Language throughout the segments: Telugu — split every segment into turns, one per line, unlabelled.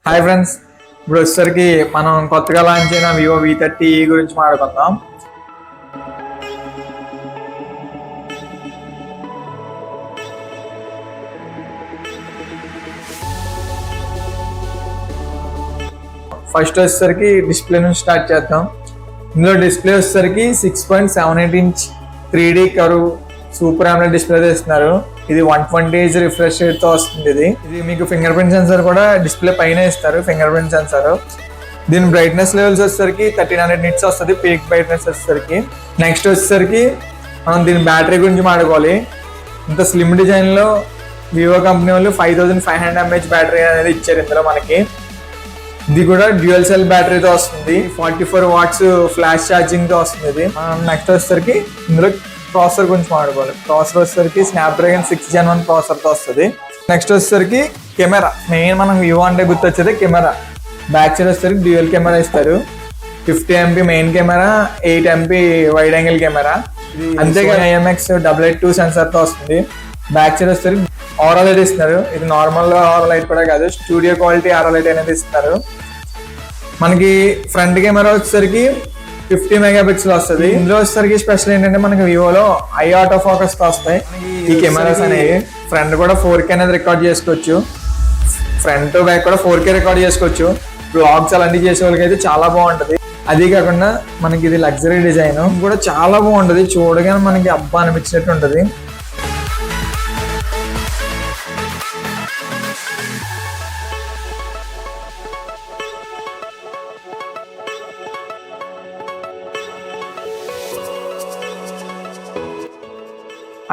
హాయ్ ఫ్రెండ్స్, ఇప్పుడు వచ్చేసరికి మనం కొత్తగా లాంచ్ అయిన వివో V30 గురించి మాట్లాడుకుందాం. ఫస్ట్ వచ్చేసరికి డిస్ప్లే నుంచి స్టార్ట్ చేద్దాం. ఇందులో డిస్ప్లే వచ్చేసరికి 6.78 inch 3D curve super AMOLED display ఇస్తున్నారు. ఇది 120Hz రిఫ్రెష్ రేట్ తో వస్తుంది. ఇది మీకు ఫింగర్ ప్రింట్ సెన్సార్ కూడా డిస్ప్లే పైన ఇస్తారు. Finger print censor. దీని బ్రైట్నెస్ లెవెల్స్ వచ్చేసరికి 1300 నిట్స్ వస్తుంది. పీక్ బ్రైట్నెస్ వచ్చేసరికి. నెక్స్ట్ వచ్చేసరికి మనం దీని బ్యాటరీ గురించి మాట్లాడుకోవాలి. ఇంత స్లిమ్ డిజైన్ లో వివో కంపెనీ వాళ్ళు 5500 mAh బ్యాటరీ అనేది ఇచ్చారు ఇందులో మనకి. ఇది కూడా డ్యూయల్ సెల్ బ్యాటరీతో వస్తుంది. 44 వాట్స్ ఫ్లాష్ ఛార్జింగ్ తో వస్తుంది ఇది. నెక్స్ట్ వచ్చేసరికి ఇందులో ప్రాసెసర్ గురించి మాట్లాడుకోవాలి. ప్రాసెసర్ వచ్చేసరికి స్నాప్డ్రాగన్ 6 Gen 1 ప్రాసెసర్ తో వస్తుంది. నెక్స్ట్ వచ్చేసరికి కెమెరా. మెయిన్ మనం వివో అంటే గుర్తొచ్చేది కెమెరా. బ్యాక్ సైడ్ వచ్చేసరికి డ్యూయల్ కెమెరా ఇస్తారు. 50 MP main camera, 8 MP wide angle camera. అంతేగాని IMX882 సెన్సార్ తో వస్తుంది. బ్యాక్ సైడ్ వచ్చేసరికి ఆరో లైట్ ఇస్తున్నారు. ఇది నార్మల్ ఆరో లైట్ కూడా కాదు, స్టూడియో క్వాలిటీ ఆరో లైట్ అనేది ఇస్తున్నారు. మనకి ఫ్రంట్ కెమెరా వచ్చేసరికి 50 మెగాపిక్సెల్ వస్తుంది. ఇందులో వచ్చేసరికి స్పెషల్ ఏంటంటే మనకి వివోలో ఐ ఆటో ఫోకస్ తో వస్తాయి ఈ కెమెరాస్ అనేవి. ఫ్రంట్ కూడా 4K అనేది రికార్డ్ చేసుకోవచ్చు. ఫ్రంట్ బ్యాక్ కూడా 4K రికార్డ్ చేసుకోవచ్చు. బ్లాగ్స్ అలాంటివి చేసే వాళ్ళకి అయితే చాలా బాగుంటది. అది కాకుండా మనకి ఇది లగ్జరీ డిజైన్ కూడా చాలా బాగుంటది. చూడగానే మనకి అబ్బా అనిపించినట్టు ఉంటది.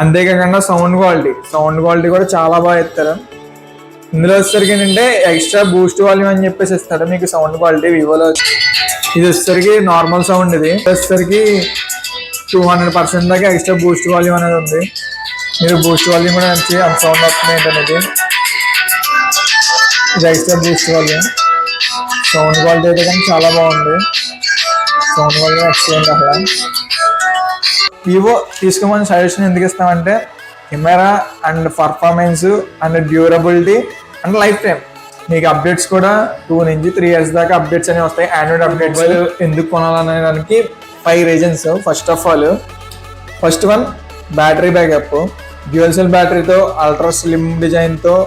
అంతేకాకుండా సౌండ్ క్వాలిటీ కూడా చాలా బాగా ఇస్తారు. ఇందులో వచ్చేసరికి ఏంటంటే ఎక్స్ట్రా బూస్ట్ వాల్యూమ్ అని చెప్పేసి ఇస్తాడు మీకు సౌండ్ క్వాలిటీ వివోలో. ఇది వచ్చేసరికి నార్మల్ సౌండ్. ఇది వచ్చేసరికి 200% దాకా ఎక్స్ట్రా బూస్ట్ వాల్యూమ్ అనేది ఉంది. మీరు బూస్ట్ వాల్యూమ్ కూడా అంత సౌండ్ వస్తుంది ఏంటనేది. ఇది extra Boost volume. Sound quality అయితే కానీ చాలా బాగుంది. సౌండ్ క్వాలిటీ ఎక్సలెంట్ అసలు. వివో తీసుకోమని సజెషన్ ఎందుకు ఇస్తామంటే camera and performance and durability and life time. మీకు అప్డేట్స్ కూడా 2 నుంచి 3 years దాకా అప్డేట్స్ అనేవి వస్తాయి. ఆండ్రాయిడ్ అప్డేట్స్ ఎందుకు కొనాలనే దానికి 5 reasons. First one battery backup. Dual cell బ్యాటరీతో అల్ట్రా స్లిమ్ డిజైన్తో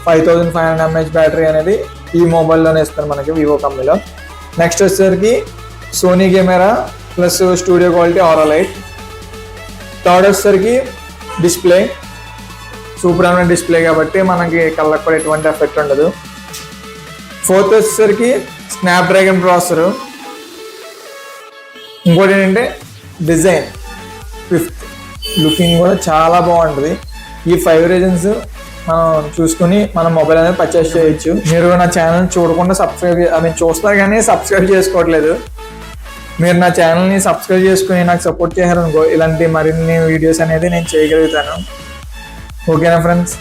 5500 mAh బ్యాటరీ అనేది ఈ మొబైల్లోనే ఇస్తారు మనకి వివో కంపెనీలో. నెక్స్ట్ వచ్చేసరికి Sony camera plus studio quality aura light. Third వచ్చేసరికి డిస్ప్లే సూపర్ AMOLED డిస్ప్లే కాబట్టి మనకి కళ్ళకు కూడా ఎటువంటి ఎఫెక్ట్ ఉండదు. ఫోర్త్ వచ్చేసరికి స్నాప్డ్రాగన్ ప్రాసెసర్. ఇంకోటి ఏంటంటే డిజైన్. ఫిఫ్త్ లుకింగ్ కూడా చాలా బాగుంటుంది. ఈ 5 reasons మనం చూసుకుని మన మొబైల్ అనేది పర్చేస్ చేయొచ్చు. మీరు నా ఛానల్ చూడకుండా చూస్తారు కానీ సబ్స్క్రైబ్ చేసుకోవట్లేదు. మీరు నా ఛానల్ని సబ్స్క్రైబ్ చేసుకుని నాకు సపోర్ట్ చేశారనుకో ఇలాంటి మరిన్ని వీడియోస్ అనేది నేను చేయగలుగుతాను. ఓకేనా ఫ్రెండ్స్?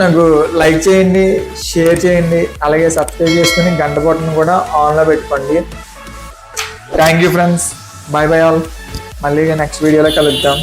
నాకు లైక్ చేయండి, షేర్ చేయండి, అలాగే సబ్స్క్రైబ్ చేసుకుని గంట బటన్ కూడా ఆన్లో పెట్టుకోండి. Thank you friends. By by all. మళ్ళీ నెక్స్ట్ వీడియోలో కలుద్దాం.